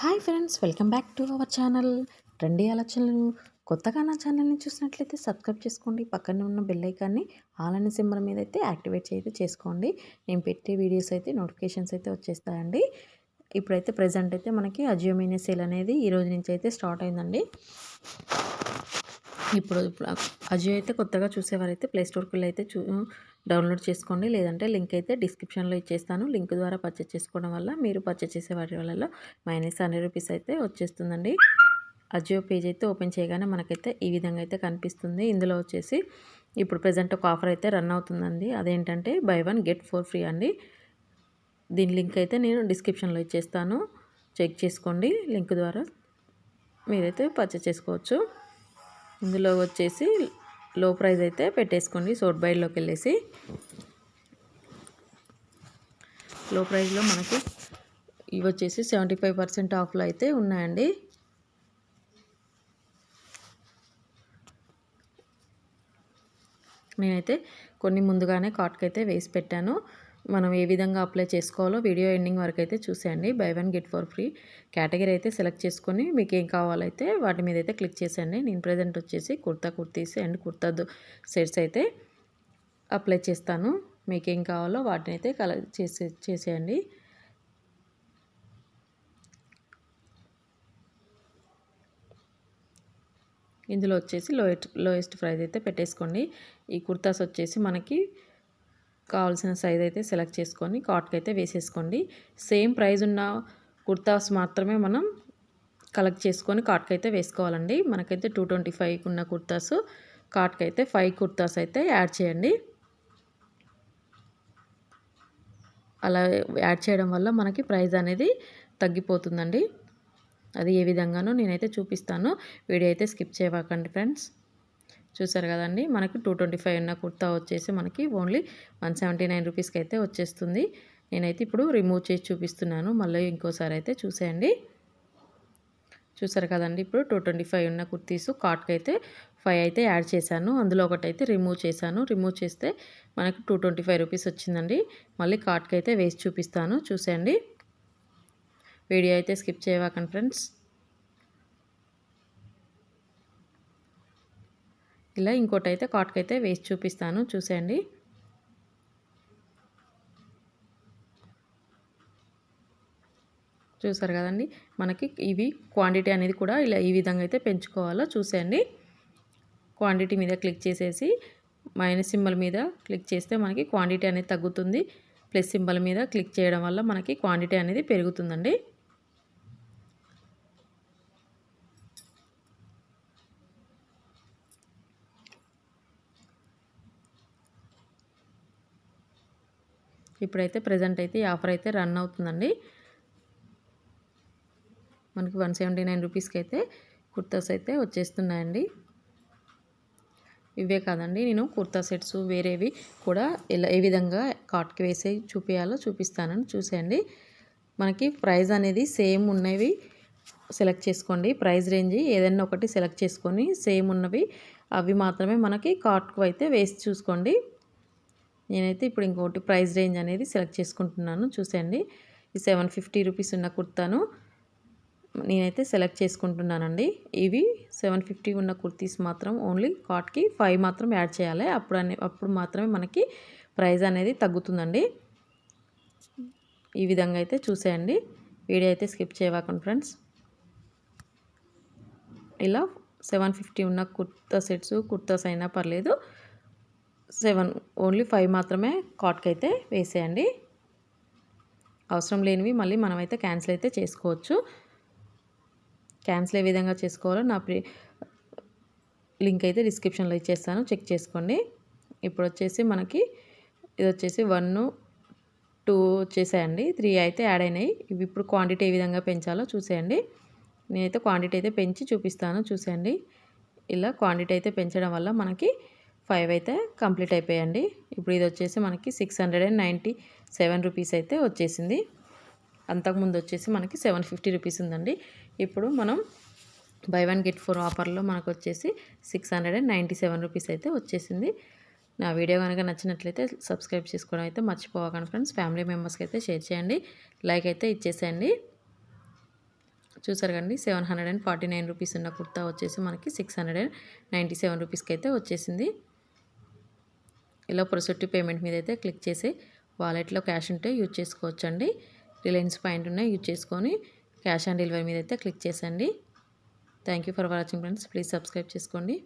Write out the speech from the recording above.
Hi friends, welcome back to our channel trendy ఆలోచనలు. కొత్తగా నా ఛానల్ని చూసినట్లయితే సబ్స్క్రైబ్ చేసుకోండి. పక్కనే ఉన్న బెల్ ఐకాన్ని ఆల్ అనే సింబల్ మీద అయితే యాక్టివేట్ అయితే చేసుకోండి. నేను పెట్టే వీడియోస్ అయితే నోటిఫికేషన్స్ అయితే వచ్చేస్తాయండి. ఇప్పుడైతే ప్రజెంట్ అయితే మనకి అజియో మినీ సేల్ అనేది ఈ రోజు నుంచి అయితే స్టార్ట్ అయిందండి. ఇప్పుడు అజియో అయితే కొత్తగా చూసేవారైతే ప్లే స్టోర్కి వెళ్ళి అయితే డౌన్లోడ్ చేసుకోండి. లేదంటే లింక్ అయితే డిస్క్రిప్షన్లో ఇచ్చేస్తాను. లింక్ ద్వారా పర్చేస్ చేసుకోవడం వల్ల మీరు పర్చేస్ చేసే వాటి వల్ల -100 రూపీస్ అయితే వచ్చేస్తుందండి. అజియో పేజ్ అయితే ఓపెన్ చేయగానే మనకైతే ఈ విధంగా అయితే కనిపిస్తుంది. ఇందులో వచ్చేసి ఇప్పుడు ప్రజెంట్ ఒక ఆఫర్ అయితే రన్ అవుతుందండి. అదేంటంటే బై 1 గెట్ 4 ఫ్రీ అండి. దీని లింక్ అయితే నేను డిస్క్రిప్షన్లో ఇచ్చేస్తాను. చెక్ చేసుకోండి. లింక్ ద్వారా మీరైతే పర్చేస్ చేసుకోవచ్చు. ఇందులో వచ్చేసి లో ప్రైస్ అయితే పెట్టేసుకోండి. సోట్ బైడ్లోకి వెళ్ళేసి లో ప్రైస్లో మనకి ఇవి వచ్చేసి 75% ఆఫ్లో అయితే ఉన్నాయండి. నేనైతే కొన్ని ముందుగానే కార్ట్కి అయితే వేసి పెట్టాను. మనం ఏ విధంగా అప్లై చేసుకోవాలో వీడియో ఎండింగ్ వరకు అయితే చూసేయండి. బై 1 గెట్ 4 ఫ్రీ కేటగిరీ అయితే సెలెక్ట్ చేసుకొని మీకు ఏం కావాలైతే వాటి మీద అయితే క్లిక్ చేసేయండి. నేను ప్రజెంట్ వచ్చేసి కుర్తీస్ అండ్ కుర్తా సెట్స్ అయితే అప్లై చేస్తాను. మీకు ఏం కావాలో వాటిని అయితే కలెక్ట్ చేసేయండి. ఇందులో వచ్చేసి లోయెస్ట్ ప్రైస్ అయితే పెట్టేసుకోండి. ఈ కుర్తాస్ వచ్చేసి మనకి కావాల్సిన సైజ్ అయితే సెలెక్ట్ చేసుకొని కార్ట్కి అయితే వేసేసుకోండి. సేమ్ ప్రైస్ ఉన్న కుర్తాస్ మాత్రమే మనం కలెక్ట్ చేసుకొని కార్ట్కి అయితే వేసుకోవాలండి. మనకైతే 225 ఉన్న కుర్తాస్ కార్ట్కి అయితే 5 కుర్తాస్ అయితే యాడ్ చేయండి. అలా యాడ్ చేయడం వల్ల మనకి ప్రైస్ అనేది తగ్గిపోతుందండి. అది ఏ విధంగానో నేనైతే చూపిస్తాను. వీడియో అయితే స్కిప్ చేయకండి ఫ్రెండ్స్. చూసారు కదండి, మనకి 225 ఉన్న కుర్తా వచ్చేసి మనకి ఓన్లీ 179 రూపీస్కి అయితే వచ్చేస్తుంది. నేనైతే ఇప్పుడు రిమూవ్ చేసి చూపిస్తున్నాను. మళ్ళీ ఇంకోసారి అయితే చూసేయండి. చూసారు కదండి, ఇప్పుడు 225 ఉన్న కుర్తీస్ కార్ట్కి అయితే 5 అయితే యాడ్ చేశాను. అందులో ఒకటైతే రిమూవ్ చేశాను. రిమూవ్ చేస్తే మనకి 225 రూపీస్ వచ్చిందండి. మళ్ళీ కార్ట్కి అయితే వేసి చూపిస్తాను. చూసేయండి. వీడియో అయితే స్కిప్ చేయకండి ఫ్రెండ్స్. ఇలా ఇంకోటి అయితే కార్ట్కి అయితే వేసి చూపిస్తాను. చూసేయండి. చూసారు కదండి, మనకి ఇవి క్వాంటిటీ అనేది కూడా ఇలా ఈ విధంగా అయితే పెంచుకోవాలో చూసేయండి. క్వాంటిటీ మీద క్లిక్ చేసేసి మైనస్ సింబల్ మీద క్లిక్ చేస్తే మనకి క్వాంటిటీ అనేది తగ్గుతుంది. ప్లస్ సింబల్ మీద క్లిక్ చేయడం వల్ల మనకి క్వాంటిటీ అనేది పెరుగుతుందండి. ఇప్పుడైతే ప్రజెంట్ అయితే ఈ ఆఫర్ అయితే రన్ అవుతుందండి. మనకి 179 రూపీస్కి అయితే కుర్తాస్ అయితే వచ్చేస్తున్నాయండి. ఇవే కాదండి, నేను కుర్తా సెట్స్ వేరేవి కూడా ఏ విధంగా కార్ట్కి వేసి చూపించాలో చూపిస్తానని చూసేయండి. మనకి ప్రైస్ అనేది సేమ్ ఉన్నవి సెలెక్ట్ చేసుకోండి. ప్రైస్ రేంజ్ ఏదైనా ఒకటి సెలెక్ట్ చేసుకొని సేమ్ ఉన్నవి అవి మాత్రమే మనకి కార్ట్కు అయితే వేసి చూసుకోండి. నేనైతే ఇప్పుడు ఇంకోటి ప్రైస్ రేంజ్ అనేది సెలెక్ట్ చేసుకుంటున్నాను. చూసేయండి. ఈ 750 రూపీస్ ఉన్న కుర్తాను నేనైతే సెలెక్ట్ చేసుకుంటున్నానండి. ఇవి 750 ఉన్న కుర్తీస్ మాత్రం ఓన్లీ కార్ట్కి 5 మాత్రం యాడ్ చేయాలి. అప్పుడు మాత్రమే మనకి ప్రైస్ అనేది తగ్గుతుందండి. ఈ విధంగా అయితే చూసేయండి. వీడియో అయితే స్కిప్ చేయకండి ఫ్రెండ్స్. ఇలా 750 ఉన్న కుర్తాస్ అయినా పర్లేదు, ఓన్లీ 5 మాత్రమే కార్ట్కి అయితే వేసేయండి. అవసరం లేనివి మళ్ళీ మనమైతే క్యాన్సిల్ అయితే చేసుకోవచ్చు. క్యాన్సిల్ ఏ విధంగా చేసుకోవాలో నా లింక్ అయితే డిస్క్రిప్షన్లో ఇచ్చేస్తాను. చెక్ చేసుకోండి. ఇప్పుడు వచ్చేసి మనకి ఇది వచ్చేసి 1, 2 వచ్చేసాయండి. 3 అయితే యాడ్ అయినాయి. ఇవి ఇప్పుడు క్వాంటిటీ ఏ విధంగా పెంచాలో చూసేయండి. నేనైతే క్వాంటిటీ అయితే పెంచి చూపిస్తాను. చూసేయండి. ఇలా క్వాంటిటీ అయితే పెంచడం వల్ల మనకి 5 అయితే కంప్లీట్ అయిపోయాయండి. ఇప్పుడు ఇది వచ్చేసి మనకి 697 రూపీస్ అయితే వచ్చేసింది. అంతకుముందు వచ్చేసి మనకి 750 రూపీస్ ఉందండి. ఇప్పుడు మనం బై 1 గెట్ 4 ఆఫర్లో మనకు వచ్చేసి 697 రూపీస్ అయితే వచ్చేసింది. నా వీడియో కనుక నచ్చినట్లయితే సబ్స్క్రైబ్ చేసుకోవడం అయితే మర్చిపోకండి ఫ్రెండ్స్. ఫ్యామిలీ మెంబర్స్కి అయితే షేర్ చేయండి. లైక్ అయితే ఇచ్చేసేయండి. చూసారు కండి 749 రూపీస్ ఉన్న కుర్తా వచ్చేసి మనకి 697 రూపీస్కి అయితే వచ్చేసింది. ఇలా ప్రొసెట్ టు పేమెంట్ మీద అయితే క్లిక్ చేసి వాలెట్లో క్యాష్ ఉంటే యూజ్ చేసుకోవచ్చండి. రిలయన్స్ పాయింట్ ఉన్న యూజ్ చేసుకొని క్యాష్ ఆన్ డెలివరీ మీద అయితే క్లిక్ చేసండి. Thank you for watching friends. Please subscribe చేసుకోండి.